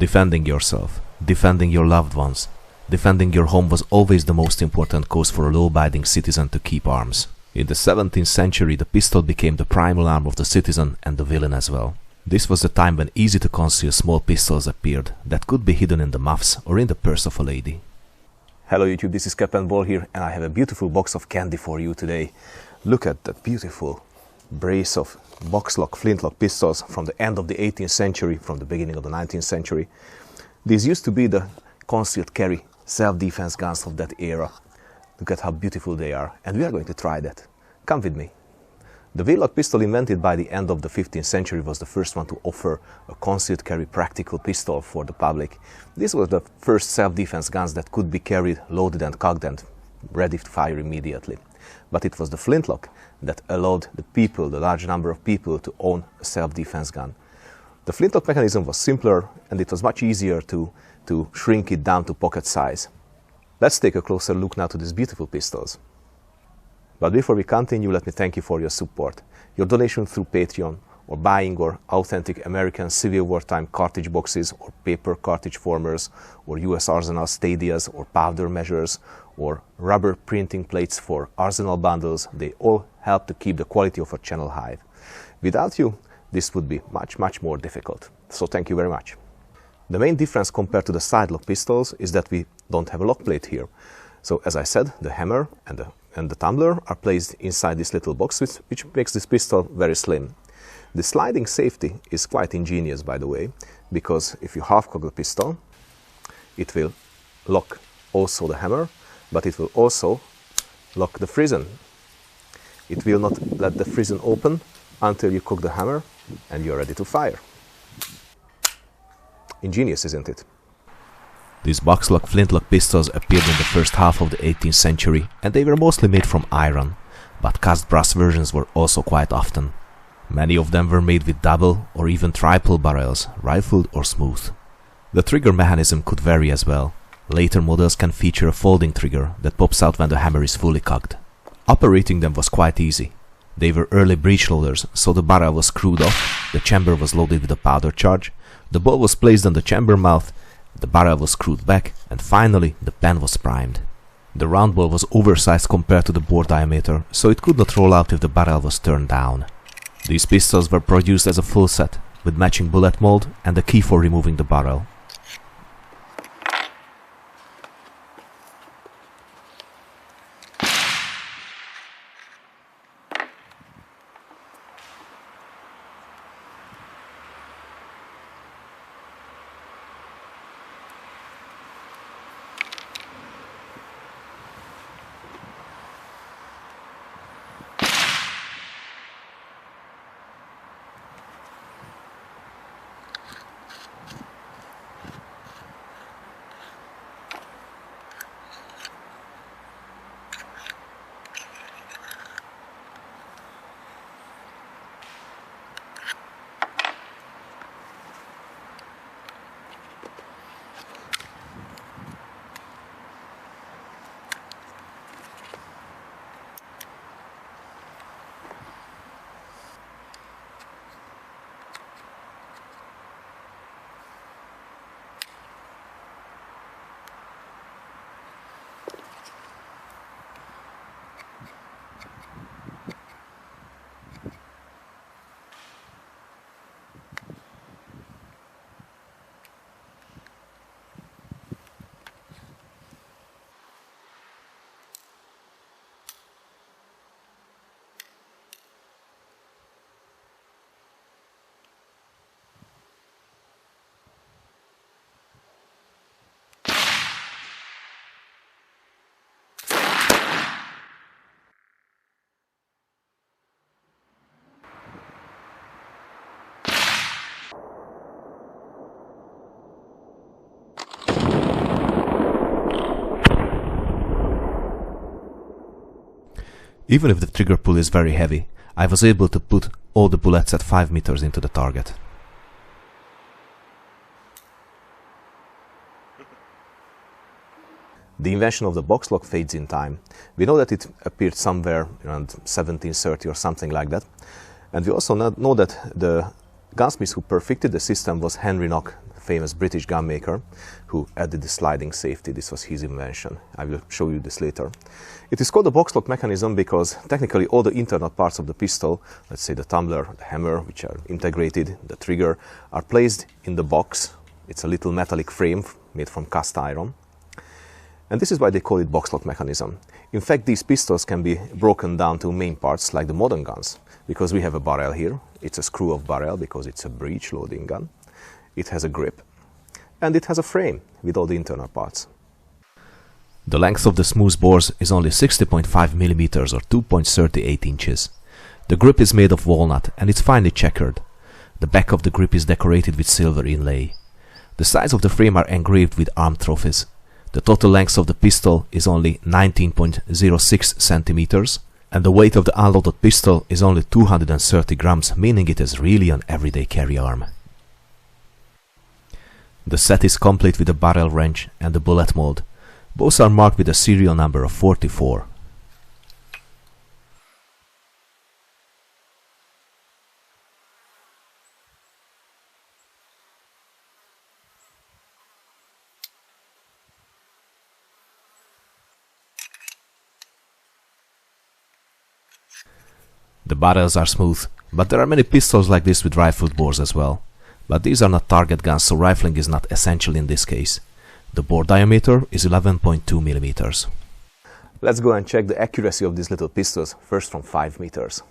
Defending yourself, defending your loved ones, defending your home was always the most important cause for a law-abiding citizen to keep arms. In the 17th century, the pistol became the primal arm of the citizen and the villain as well. This was the time when easy-to-conceal small pistols appeared that could be hidden in the muffs or in the purse of a lady. Hello YouTube, this is Captain Ball here, and I have a beautiful box of candy for you today. Look at the beautiful brace of box-lock flintlock pistols from the end of the 18th century, from the beginning of the 19th century. These used to be the concealed carry self-defense guns of that era. Look at how beautiful they are, and we are going to try that. Come with me. The wheel-lock pistol invented by the end of the 15th century was the first one to offer a concealed carry practical pistol for the public. This was the first self-defense guns that could be carried loaded and cocked and ready to fire immediately. But it was the flintlock that allowed the people, the large number of people, to own a self-defense gun. The flintlock mechanism was simpler, and it was much easier to shrink it down to pocket size. Let's take a closer look now to these beautiful pistols. But before we continue, let me thank you for your support. Your donation through Patreon, or buying or authentic American Civil War time cartridge boxes, or paper cartridge formers, or US Arsenal Stadias, or powder measures, or rubber printing plates for Arsenal bundles, they all help to keep the quality of our channel high. Without you, this would be much more difficult. So thank you very much. The main difference compared to the side lock pistols is that we don't have a lock plate here. So as I said, the hammer and the tumbler are placed inside this little box, which makes this pistol very slim. The sliding safety is quite ingenious, by the way, because if you half-cock the pistol, it will lock also the hammer, but it will also lock the frizzen. It will not let the frizzen open until you cock the hammer and you're ready to fire. Ingenious, isn't it? These box-lock flintlock pistols appeared in the first half of the 18th century, and they were mostly made from iron, but cast brass versions were also quite often. Many of them were made with double or even triple barrels, rifled or smooth. The trigger mechanism could vary as well. Later models can feature a folding trigger that pops out when the hammer is fully cocked. Operating them was quite easy. They were early breech loaders, so the barrel was screwed off, the chamber was loaded with a powder charge, the ball was placed on the chamber mouth, the barrel was screwed back, and finally the pen was primed. The round ball was oversized compared to the bore diameter, so it could not roll out if the barrel was turned down. These pistols were produced as a full set, with matching bullet mold and a key for removing the barrel. Even if the trigger pull is very heavy, I was able to put all the bullets at 5 meters into the target. The invention of the box lock fades in time. We know that it appeared somewhere around 1730 or something like that. And we also know that the gunsmith who perfected the system was Henry Knock, famous British gunmaker who added the sliding safety. This was his invention. I will show you this later. It is called a box lock mechanism because technically all the internal parts of the pistol, let's say the tumbler, the hammer, which are integrated, the trigger, are placed in the box. It's a little metallic frame made from cast iron. And this is why they call it box lock mechanism. In fact, these pistols can be broken down to main parts like the modern guns, because we have a barrel here. It's a screw-off barrel because it's a breech loading gun. It has a grip, and it has a frame with all the internal parts. The length of the smooth bores is only 60.5 millimeters or 2.38 inches. The grip is made of walnut and it's finely checkered. The back of the grip is decorated with silver inlay. The sides of the frame are engraved with arm trophies. The total length of the pistol is only 19.06 centimeters, and the weight of the unloaded pistol is only 230 grams, meaning it is really an everyday carry arm. The set is complete with a barrel wrench and the bullet mold. Both are marked with a serial number of 44. The barrels are smooth, but there are many pistols like this with rifled bores as well. But these are not target guns, so rifling is not essential in this case. The bore diameter is 11.2 millimeters. Let's go and check the accuracy of these little pistols, first from 5 meters.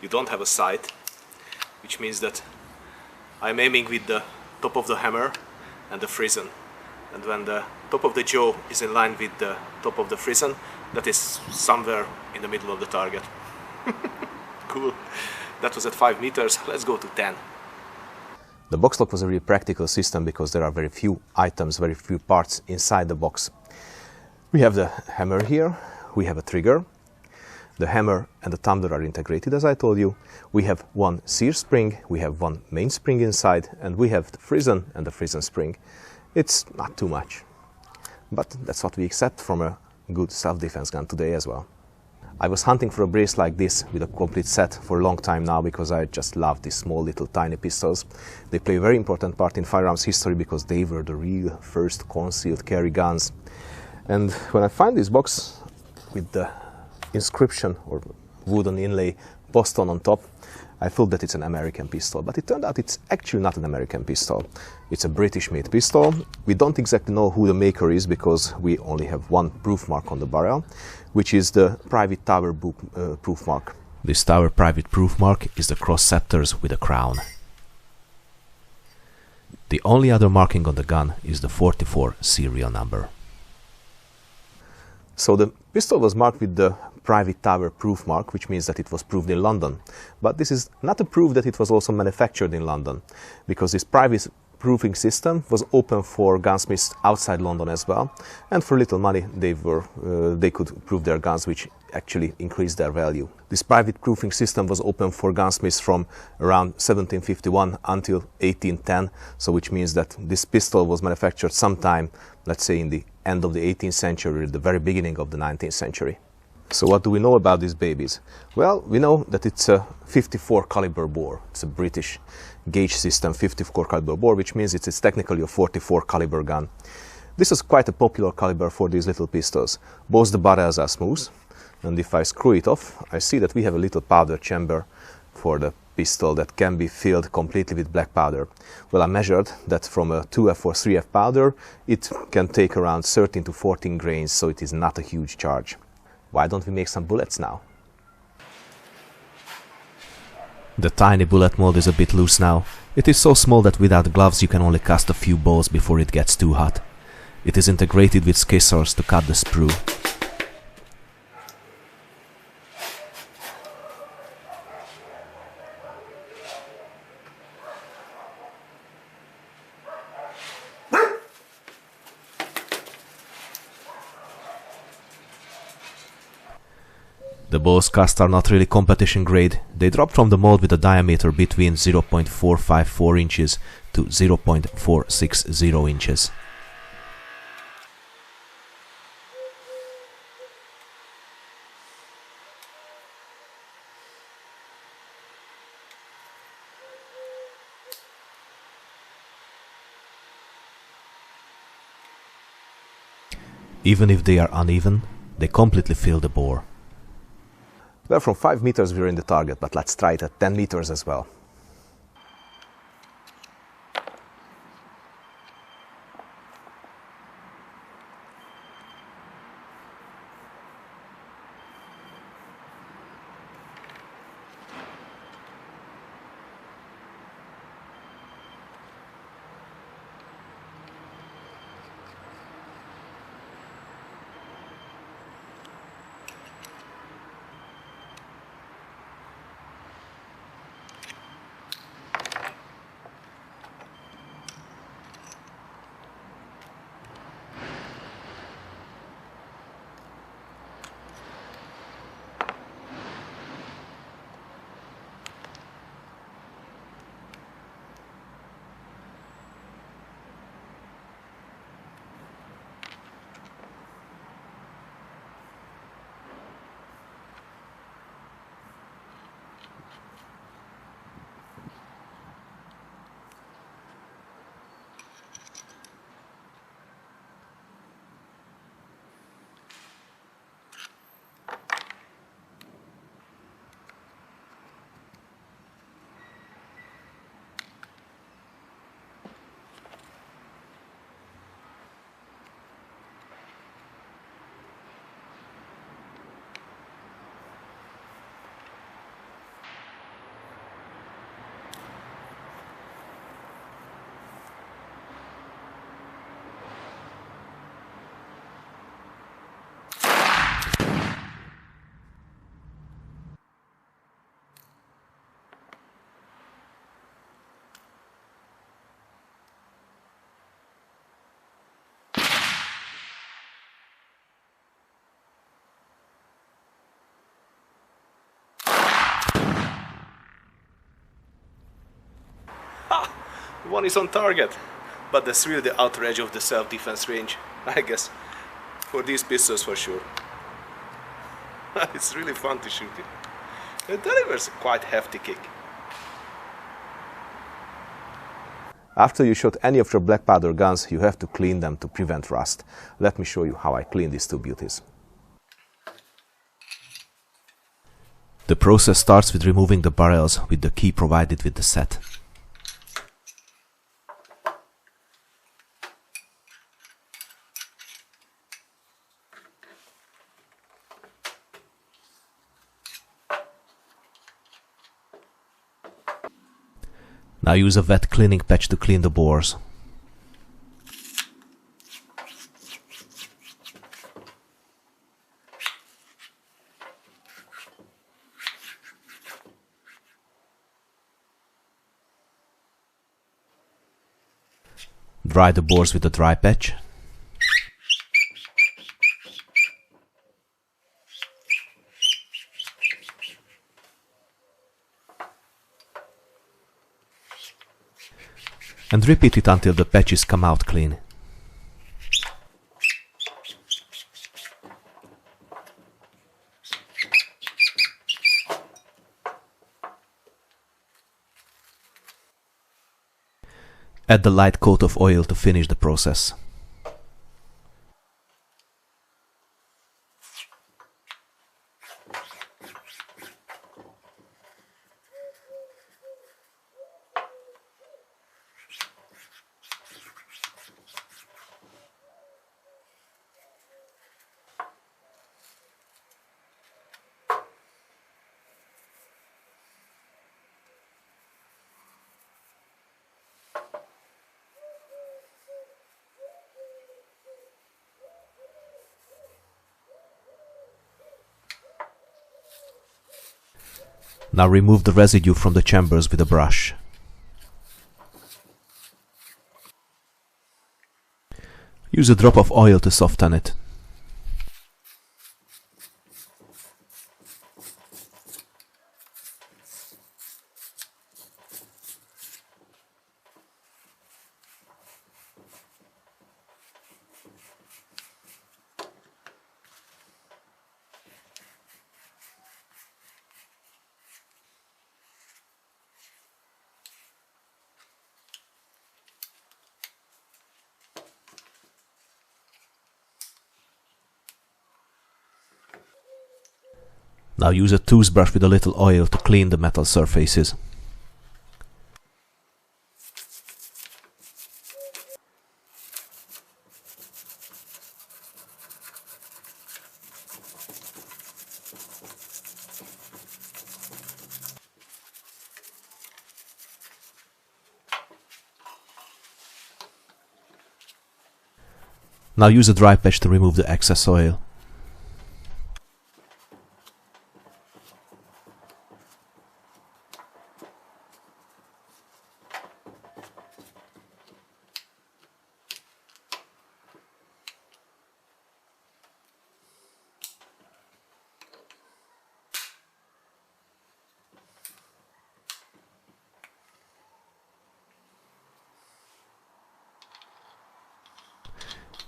you don't have a sight, which means that I'm aiming with the top of the hammer and the frizzen. And when the top of the jaw is in line with the top of the frizzen, that is somewhere in the middle of the target. Cool. That was at 5 meters. Let's go to 10. The box lock was a really practical system because there are very few items, very few parts inside the box. We have the hammer here, we have a trigger. The hammer and the tumbler are integrated, as I told you. We have one sear spring, we have one main spring inside, and we have the frizzen and the frizzen spring. It's not too much, but that's what we accept from a good self-defense gun today as well. I was hunting for a brace like this with a complete set for a long time now because I just love these small little tiny pistols. They play a very important part in firearms history because they were the real first concealed carry guns. And when I find this box with the inscription or wooden inlay Boston on top, I thought that it's an American pistol, but it turned out it's actually not an American pistol. It's a British-made pistol. We don't exactly know who the maker is because we only have one proof mark on the barrel, which is the Private Tower proof mark. This Tower Private proof mark is the cross scepters with a crown. The only other marking on the gun is the 44 serial number. So the pistol was marked with the Private Tower proof mark, which means that it was proved in London. But this is not a proof that it was also manufactured in London, because this private proofing system was open for gunsmiths outside London as well, and for little money they could prove their guns, which actually increased their value. This private proofing system was open for gunsmiths from around 1751 until 1810, so which means that this pistol was manufactured sometime, let's say in the end of the 18th century, the very beginning of the 19th century. So what do we know about these babies? Well, we know that it's a 54 caliber bore. It's a British gauge system 54 caliber bore, which means it's technically a 44 caliber gun. This is quite a popular caliber for these little pistols. Both the barrels are smooth, and if I screw it off, I see that we have a little powder chamber for the pistol that can be filled completely with black powder. Well, I measured that from a 2F or 3F powder, it can take around 13 to 14 grains, so it is not a huge charge. Why don't we make some bullets now? The tiny bullet mold is a bit loose now. It is so small that without gloves you can only cast a few balls before it gets too hot. It is integrated with scissors to cut the sprue. The balls cast are not really competition grade. They drop from the mold with a diameter between 0.454 inches to 0.460 inches. Even if they are uneven, they completely fill the bore. Well, from 5 meters we're in the target, but let's try it at 10 meters as well. One is on target, but that's really the outer edge of the self-defense range, I guess, for these pistols for sure. It's really fun to shoot it. It delivers a quite hefty kick. After you shot any of your black powder guns, you have to clean them to prevent rust. Let me show you how I clean these two beauties. The process starts with removing the barrels with the key provided with the set. Now use a wet cleaning patch to clean the bores. Dry the bores with a dry patch. And repeat it until the patches come out clean. Add the light coat of oil to finish the process. Now remove the residue from the chambers with a brush. Use a drop of oil to soften it. Now use a toothbrush with a little oil to clean the metal surfaces. Now use a dry patch to remove the excess oil.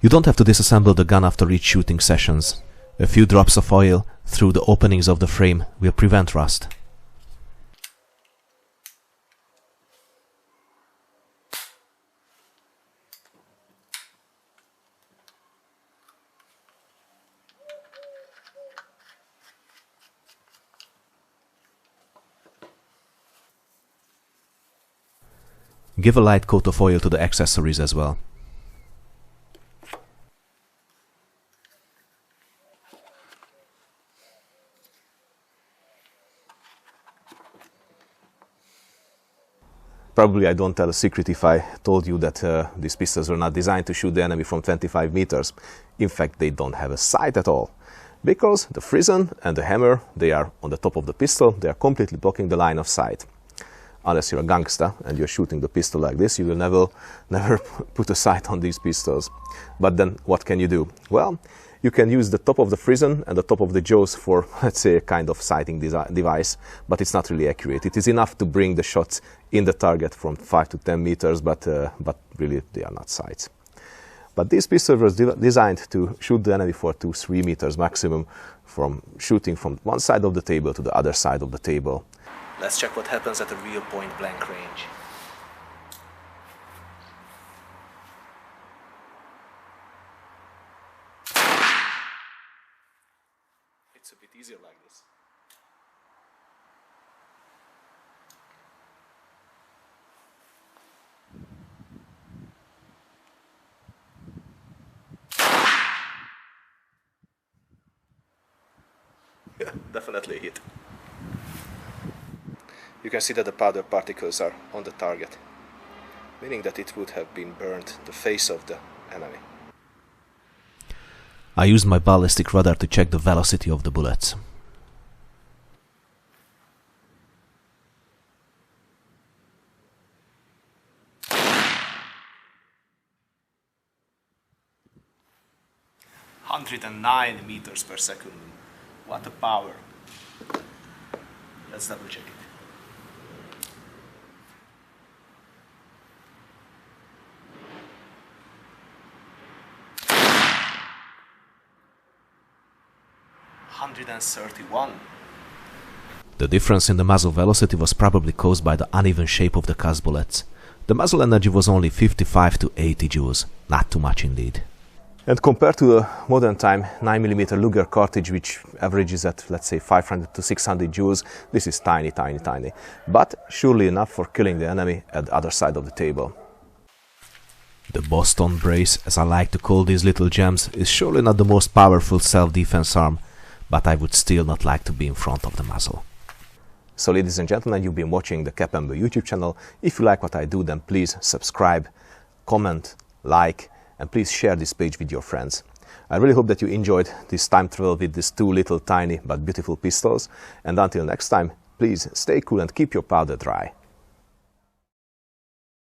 You don't have to disassemble the gun after each shooting sessions. A few drops of oil through the openings of the frame will prevent rust. Give a light coat of oil to the accessories as well. Probably I don't tell a secret if I told you that these pistols were not designed to shoot the enemy from 25 meters. In fact, they don't have a sight at all. Because the frizzen and the hammer, they are on the top of the pistol, they are completely blocking the line of sight. Unless you're a gangster and you're shooting the pistol like this, you will never put a sight on these pistols. But then what can you do? Well, You can use the top of the frizzen and the top of the jaws for, let's say, a kind of sighting device, but it's not really accurate. It is enough to bring the shots in the target from 5 to 10 meters, but really they are not sights. But this pistol was designed to shoot the enemy for 2-3 meters maximum, from shooting from one side of the table to the other side of the table. Let's check what happens at a real point-blank range. It's a bit easier like this. Yeah, definitely a hit. You can see that the powder particles are on the target, meaning that it would have been burnt the face of the enemy. I used my ballistic radar to check the velocity of the bullets. "109 meters per second. What a power. Let's double check it. "131. The difference in the muzzle velocity was probably caused by the uneven shape of the cast bullets. The muzzle energy was only 55 to 80 joules, not too much indeed. And compared to the modern time 9mm Luger cartridge, which averages at, let's say, 500 to 600 joules, this is tiny, tiny, tiny. But surely enough for killing the enemy at the other side of the table. The Boston Brace, as I like to call these little gems, is surely not the most powerful self-defense arm, but I would still not like to be in front of the muzzle. So ladies and gentlemen, you've been watching the Cap and Bow YouTube channel. If you like what I do, then please subscribe, comment, like, and please share this page with your friends. I really hope that you enjoyed this time travel with these two little tiny but beautiful pistols. And until next time, please stay cool and keep your powder dry.